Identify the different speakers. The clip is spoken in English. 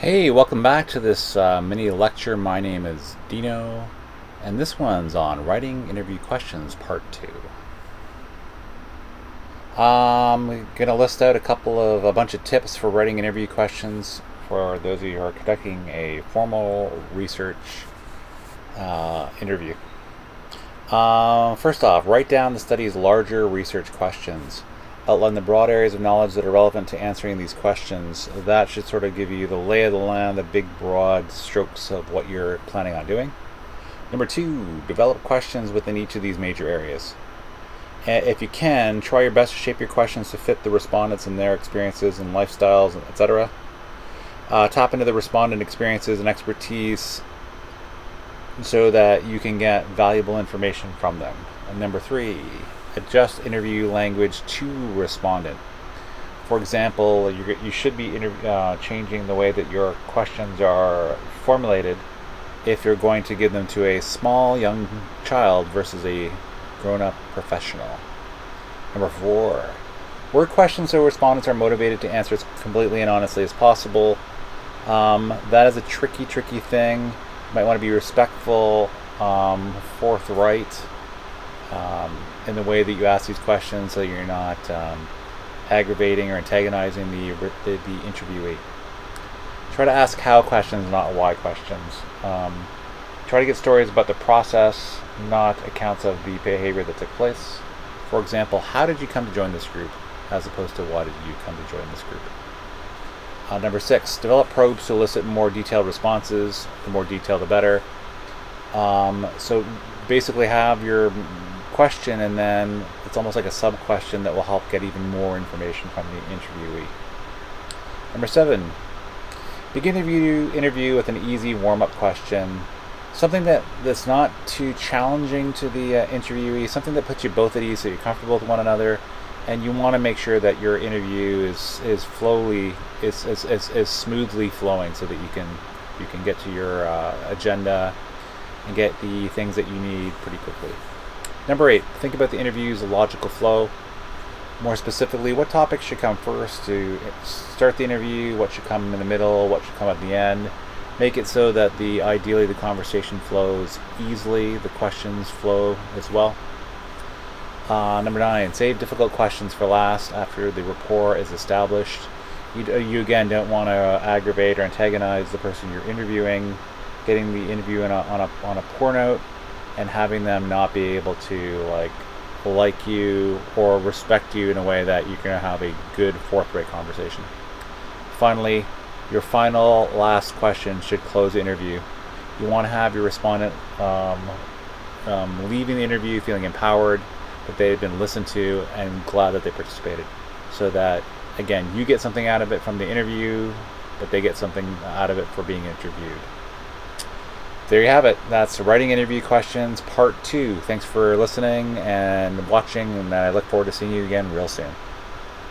Speaker 1: Hey, welcome back to this mini lecture. My name is Dino, and this one's on writing interview questions, part 2. I'm gonna list out a bunch of tips for writing interview questions for those of you who are conducting a formal research interview. First off, write down the study's larger research questions. Outline the broad areas of knowledge that are relevant to answering these questions. That should sort of give you the lay of the land, the big broad strokes of what you're planning on doing. Number 2, develop questions within each of these major areas. If you can, try your best to shape your questions to fit the respondents and their experiences and lifestyles, etc. Tap into the respondent experiences and expertise so that you can get valuable information from them. And number 3, adjust interview language to respondent. For example, you should be changing the way that your questions are formulated if you're going to give them to a small young child versus a grown-up professional. Number 4, word questions so respondents are motivated to answer as completely and honestly as possible. That is a tricky thing. You might want to be respectful, forthright, in the way that you ask these questions, so you're not aggravating or antagonizing the interviewee. Try to ask how questions, not why questions. Try to get stories about the process, not accounts of the behavior that took place. For example, how did you come to join this group, as opposed to why did you come to join this group? Number 6, develop probes to elicit more detailed responses. The more detailed, the better. So basically have your question, and then it's almost like a sub-question that will help get even more information from the interviewee. Number 7, begin the interview with an easy warm-up question. Something that's not too challenging to the interviewee, something that puts you both at ease so you're comfortable with one another, and you want to make sure that your interview is smoothly flowing so that you can get to your agenda and get the things that you need pretty quickly. Number 8, think about the interview's logical flow. More specifically, what topics should come first to start the interview, what should come in the middle, what should come at the end. Make it so that ideally the conversation flows easily, the questions flow as well. Number 9, save difficult questions for last after the rapport is established. You again don't want to aggravate or antagonize the person you're interviewing, getting the interview on a poor note, and having them not be able to like you or respect you in a way that you're going to have a good forthright conversation. Finally, your last question should close the interview. You want to have your respondent leaving the interview feeling empowered, that they've been listened to, and glad that they participated, so that again you get something out of it from the interview, but they get something out of it for being interviewed. There you have it. That's writing interview questions part 2. Thanks for listening and watching, and I look forward to seeing you again real soon.